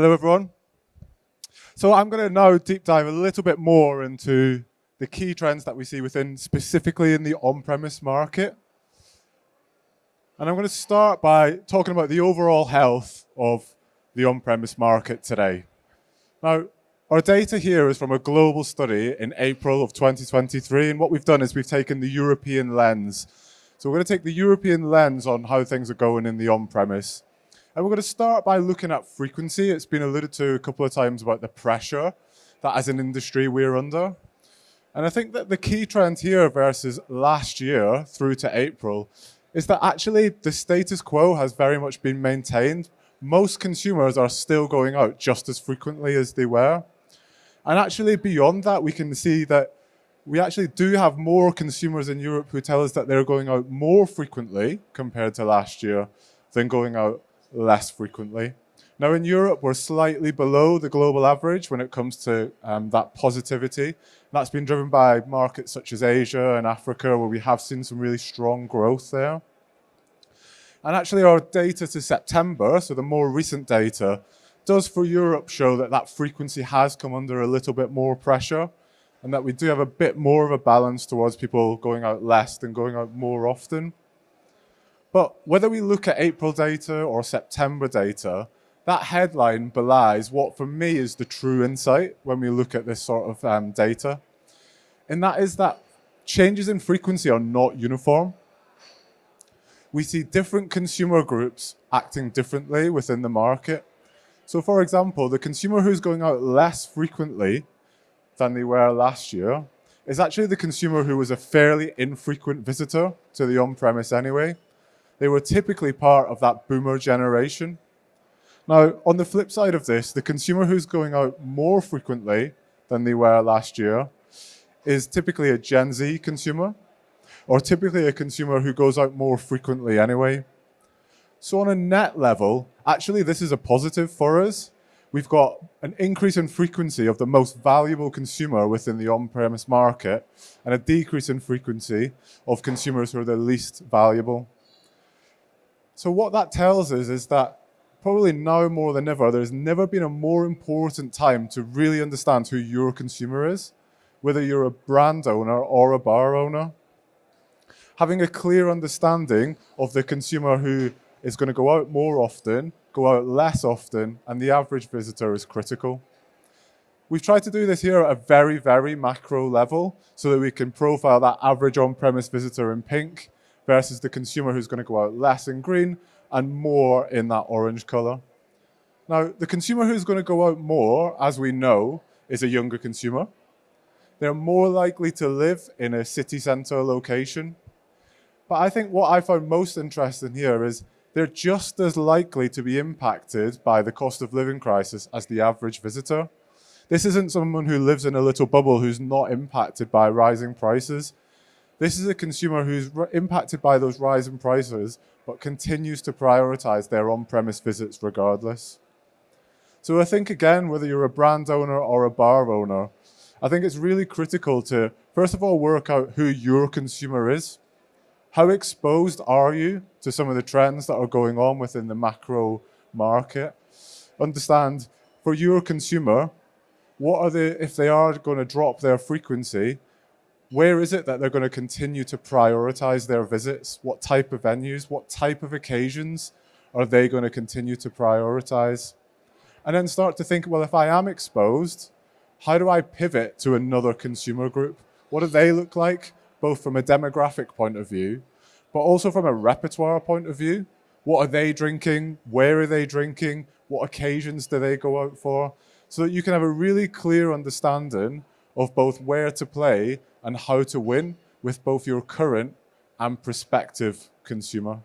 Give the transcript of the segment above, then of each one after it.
Hello, everyone. So I'm going to now deep dive a little bit more into the key trends that we see specifically in the on-premise market. And I'm going to start by talking about the overall health of the on-premise market today. Now, our data here is from a global study in April of 2023, and what we've done is we've taken the European lens. So we're going to take the European lens on how things are going in the on-premise. And we're going to start by looking at frequency. It's been alluded to a couple of times about the pressure that as an industry we're under. And I think that the key trend here versus last year through to April is that actually the status quo has very much been maintained. Most consumers are still going out just as frequently as they were. And actually beyond that, we can see that we actually do have more consumers in Europe who tell us that they're going out more frequently compared to last year than going out less frequently. Now in Europe, we're slightly below the global average when it comes to that positivity. That's been driven by markets such as Asia and Africa, where we have seen some really strong growth there. And actually our data to September, so the more recent data, does for Europe show that that frequency has come under a little bit more pressure and that we do have a bit more of a balance towards people going out less than going out more often. But whether we look at April data or September data, that headline belies what for me is the true insight when we look at this sort of data. And that is that changes in frequency are not uniform. We see different consumer groups acting differently within the market. So for example, the consumer who's going out less frequently than they were last year is actually the consumer who was a fairly infrequent visitor to the on-premise anyway. They were typically part of that boomer generation. Now, on the flip side of this, the consumer who's going out more frequently than they were last year is typically a Gen Z consumer, or typically a consumer who goes out more frequently anyway. So on a net level, actually this is a positive for us. We've got an increase in frequency of the most valuable consumer within the on-premise market and a decrease in frequency of consumers who are the least valuable. So what that tells us is that probably now more than ever, there's never been a more important time to really understand who your consumer is, whether you're a brand owner or a bar owner. Having a clear understanding of the consumer who is going to go out more often, go out less often, and the average visitor is critical. We've tried to do this here at a very, very macro level so that we can profile that average on-premise visitor in pink versus the consumer who's going to go out less in green and more in that orange color. Now, the consumer who's going to go out more, as we know, is a younger consumer. They're more likely to live in a city center location. But I think what I found most interesting here is they're just as likely to be impacted by the cost of living crisis as the average visitor. This isn't someone who lives in a little bubble who's not impacted by rising prices. This is a consumer who's impacted by those rising prices, but continues to prioritize their on-premise visits regardless. So I think, again, whether you're a brand owner or a bar owner, I think it's really critical to, first of all, work out who your consumer is. How exposed are you to some of the trends that are going on within the macro market? Understand, for your consumer, if they are going to drop their frequency, where is it that they're going to continue to prioritize their visits? What type of venues, what type of occasions are they going to continue to prioritize? And then start to think, well, if I am exposed, how do I pivot to another consumer group? What do they look like, both from a demographic point of view, but also from a repertoire point of view? What are they drinking? Where are they drinking? What occasions do they go out for? So that you can have a really clear understanding of both where to play and how to win with both your current and prospective consumer.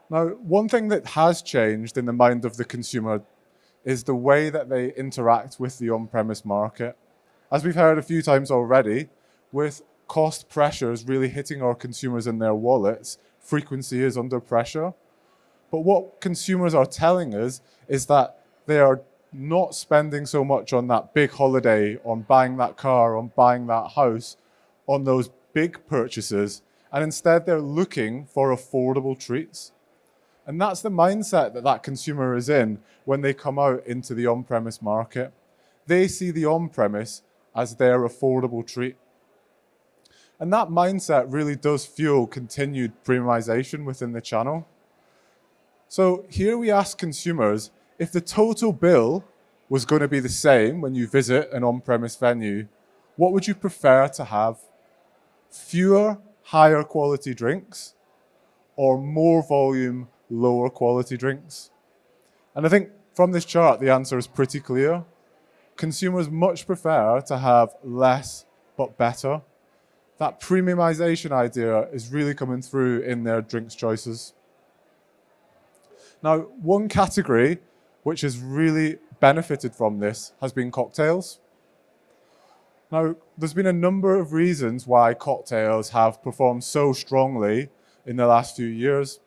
Now, one thing that has changed in the mind of the consumer is the way that they interact with the on-premise market. As we've heard a few times already, with cost pressures really hitting our consumers in their wallets, frequency is under pressure. But what consumers are telling us is that they are not spending so much on that big holiday, on buying that car, on buying that house, on those big purchases, and instead they're looking for affordable treats. And that's the mindset that that consumer is in when they come out into the on-premise market. They see the on-premise as their affordable treat. And that mindset really does fuel continued premiumization within the channel. So here we ask consumers, if the total bill was going to be the same when you visit an on-premise venue, what would you prefer to have? Fewer, higher quality drinks, or more volume, lower quality drinks? And I think from this chart, the answer is pretty clear. Consumers much prefer to have less but better. That premiumization idea is really coming through in their drinks choices. Now, one category which has really benefited from this has been cocktails. Now, there's been a number of reasons why cocktails have performed so strongly in the last few years.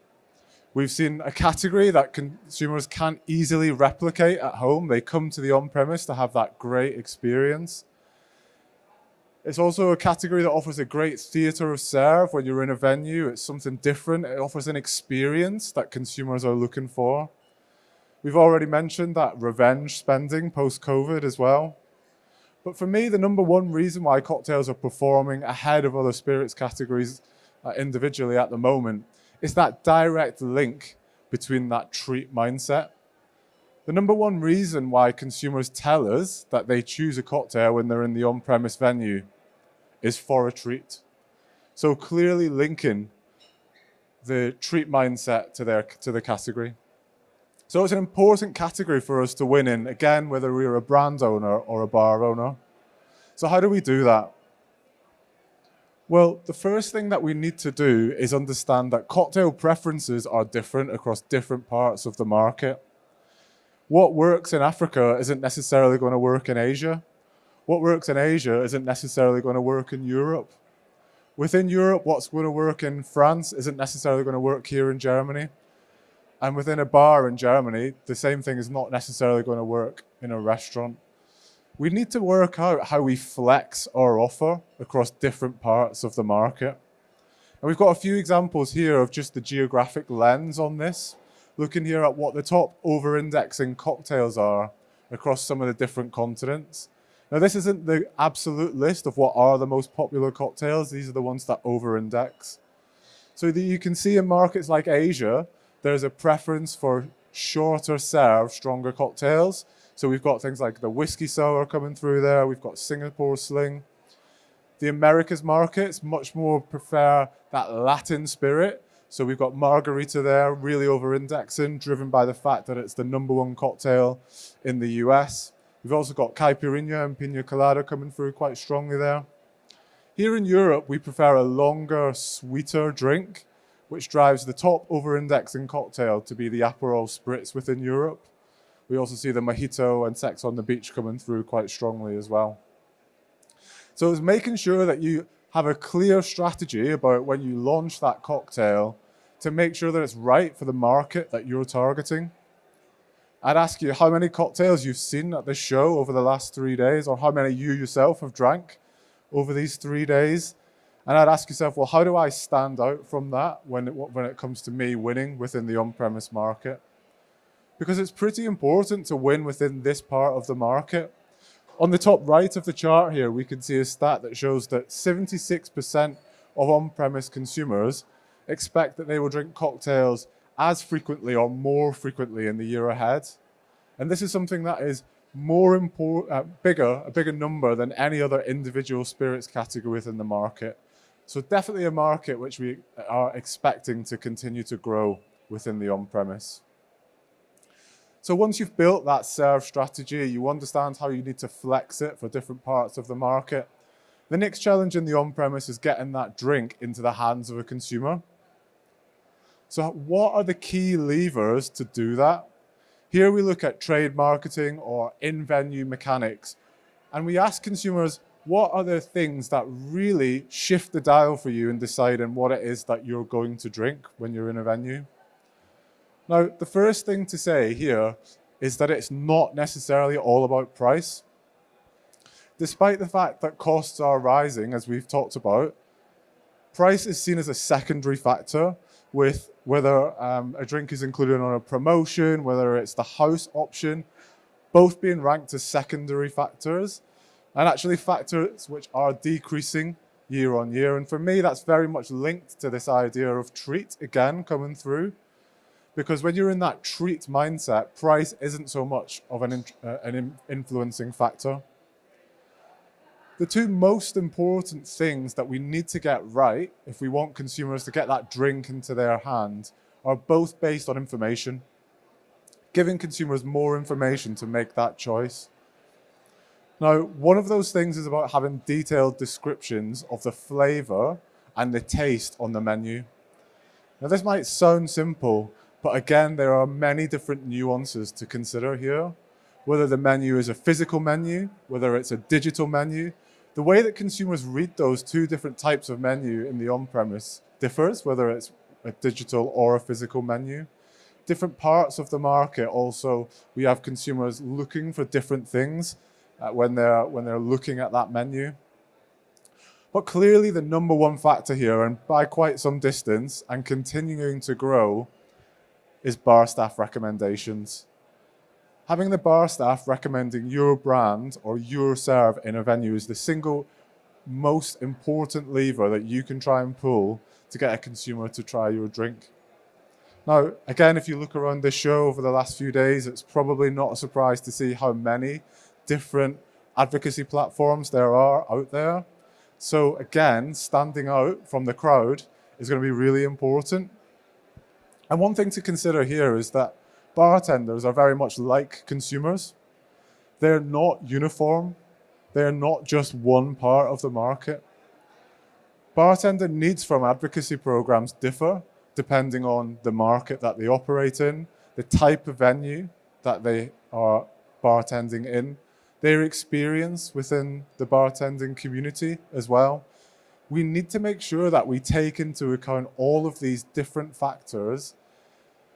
We've seen a category that consumers can't easily replicate at home. They come to the on-premise to have that great experience. It's also a category that offers a great theatre of serve when you're in a venue. It's something different. It offers an experience that consumers are looking for. We've already mentioned that revenge spending post-COVID as well. But for me, the number one reason why cocktails are performing ahead of other spirits categories individually at the moment is that direct link between that treat mindset. The number one reason why consumers tell us that they choose a cocktail when they're in the on-premise venue is for a treat. So clearly linking the treat mindset to the category. So it's an important category for us to win in, again, whether we're a brand owner or a bar owner. So how do we do that? Well, the first thing that we need to do is understand that cocktail preferences are different across different parts of the market. What works in Africa isn't necessarily going to work in Asia. What works in Asia isn't necessarily going to work in Europe. Within Europe, what's going to work in France isn't necessarily going to work here in Germany. And within a bar in Germany, the same thing is not necessarily going to work in a restaurant. We need to work out how we flex our offer across different parts of the market. And we've got a few examples here of just the geographic lens on this, looking here at what the top over-indexing cocktails are across some of the different continents. Now, this isn't the absolute list of what are the most popular cocktails. These are the ones that over-index. So that you can see in markets like Asia, there's a preference for shorter serve, stronger cocktails. So we've got things like the whiskey sour coming through there. We've got Singapore Sling. The Americas markets much more prefer that Latin spirit. So we've got margarita there, really over-indexing, driven by the fact that it's the number one cocktail in the US. We've also got caipirinha and pina colada coming through quite strongly there. Here in Europe, we prefer a longer, sweeter drink, which drives the top over-indexing cocktail to be the Aperol Spritz within Europe. We also see the mojito and Sex on the Beach coming through quite strongly as well. So it's making sure that you have a clear strategy about when you launch that cocktail to make sure that it's right for the market that you're targeting. I'd ask you how many cocktails you've seen at this show over the last 3 days, or how many you yourself have drank over these 3 days. And I'd ask yourself, well, how do I stand out from that when it comes to me winning within the on-premise market? Because it's pretty important to win within this part of the market. On the top right of the chart here, we can see a stat that shows that 76% of on-premise consumers expect that they will drink cocktails as frequently or more frequently in the year ahead. And this is something that is a bigger number than any other individual spirits category within the market. So definitely a market which we are expecting to continue to grow within the on-premise. So once you've built that serve strategy, you understand how you need to flex it for different parts of the market. The next challenge in the on-premise is getting that drink into the hands of a consumer. So what are the key levers to do that? Here we look at trade marketing or in-venue mechanics, and we ask consumers, what are the things that really shift the dial for you in deciding what it is that you're going to drink when you're in a venue? Now, the first thing to say here is that it's not necessarily all about price. Despite the fact that costs are rising, as we've talked about, price is seen as a secondary factor, with whether a drink is included on a promotion, whether it's the house option, both being ranked as secondary factors, and actually factors which are decreasing year on year. And for me, that's very much linked to this idea of treat again coming through. Because when you're in that treat mindset, price isn't so much of an influencing factor. The two most important things that we need to get right if we want consumers to get that drink into their hand are both based on information, giving consumers more information to make that choice. Now, one of those things is about having detailed descriptions of the flavor and the taste on the menu. Now, this might sound simple, but again, there are many different nuances to consider here. Whether the menu is a physical menu, whether it's a digital menu, the way that consumers read those two different types of menu in the on-premise differs, whether it's a digital or a physical menu. Different parts of the market also, we have consumers looking for different things when they're looking at that menu. But clearly the number one factor here, and by quite some distance and continuing to grow, is bar staff recommendations. Having the bar staff recommending your brand or your serve in a venue is the single most important lever that you can try and pull to get a consumer to try your drink. Now, again, if you look around this show over the last few days, it's probably not a surprise to see how many different advocacy platforms there are out there. So again, standing out from the crowd is going to be really important. And one thing to consider here is that bartenders are very much like consumers. They're not uniform. They're not just one part of the market. Bartender needs from advocacy programs differ depending on the market that they operate in, the type of venue that they are bartending in, their experience within the bartending community as well. We need to make sure that we take into account all of these different factors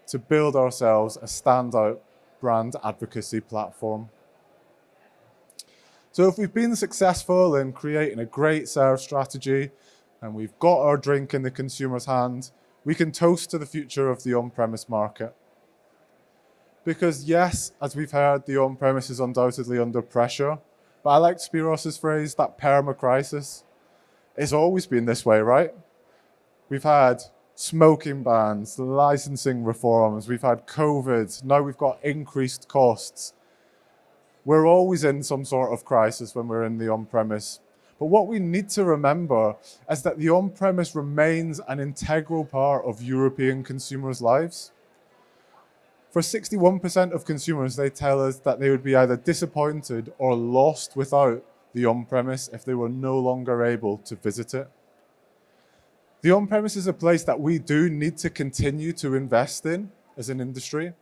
to build ourselves a standout brand advocacy platform. So if we've been successful in creating a great serve strategy and we've got our drink in the consumer's hand, we can toast to the future of the on-premise market. Because yes, as we've heard, the on-premise is undoubtedly under pressure, but I like Spiros's phrase, that perma-crisis. It's always been this way, right? We've had smoking bans, licensing reforms, we've had COVID, now we've got increased costs. We're always in some sort of crisis when we're in the on-premise. But what we need to remember is that the on-premise remains an integral part of European consumers' lives. For 61% of consumers, they tell us that they would be either disappointed or lost without the on-premise if they were no longer able to visit it. The on-premise is a place that we do need to continue to invest in as an industry,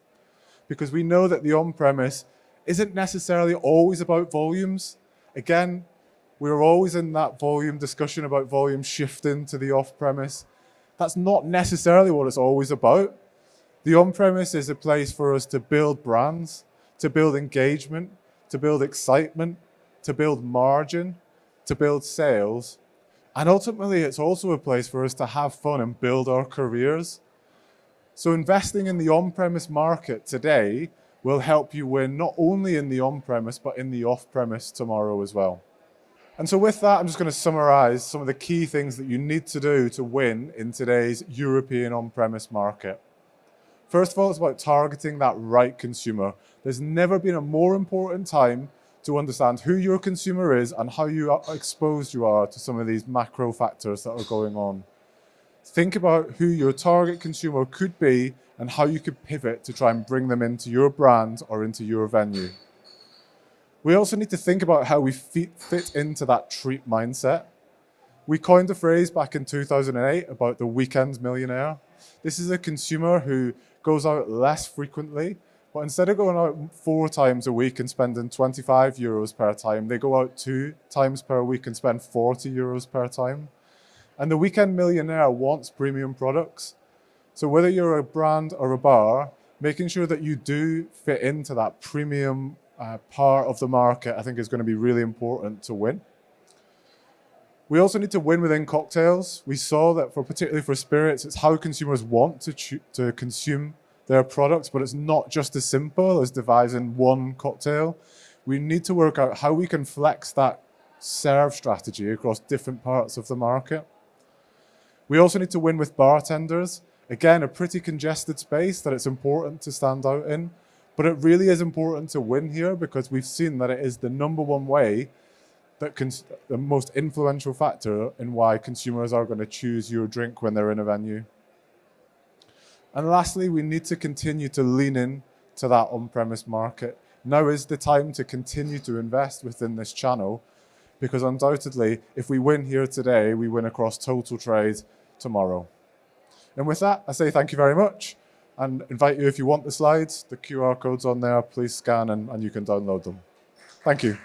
because we know that the on-premise isn't necessarily always about volumes. Again, we're always in that volume discussion about volume shifting to the off-premise. That's not necessarily what it's always about. The on-premise is a place for us to build brands, to build engagement, to build excitement, to build margin, to build sales. And ultimately, it's also a place for us to have fun and build our careers. So investing in the on-premise market today will help you win not only in the on-premise, but in the off-premise tomorrow as well. And so with that, I'm just going to summarize some of the key things that you need to do to win in today's European on-premise market. First of all, it's about targeting that right consumer. There's never been a more important time to understand who your consumer is and how exposed you are to some of these macro factors that are going on. Think about who your target consumer could be and how you could pivot to try and bring them into your brand or into your venue. We also need to think about how we fit into that treat mindset. We coined a phrase back in 2008 about the weekend millionaire. This is a consumer who goes out less frequently, but instead of going out 4 times a week and spending 25 euros per time, they go out 2 times per week and spend 40 euros per time. And the weekend millionaire wants premium products. So whether you're a brand or a bar, making sure that you do fit into that premium part of the market, I think is going to be really important to win. We also need to win within cocktails. We saw that particularly for spirits, it's how consumers want to consume their products, but it's not just as simple as devising one cocktail. We need to work out how we can flex that serve strategy across different parts of the market. We also need to win with bartenders. Again, a pretty congested space that it's important to stand out in, but it really is important to win here because we've seen that it is the number one way that the most influential factor in why consumers are going to choose your drink when they're in a venue. And lastly, we need to continue to lean in to that on-premise market. Now is the time to continue to invest within this channel, because undoubtedly, if we win here today, we win across total trade tomorrow. And with that, I say thank you very much and invite you, if you want the slides, the QR code's on there, please scan and you can download them. Thank you.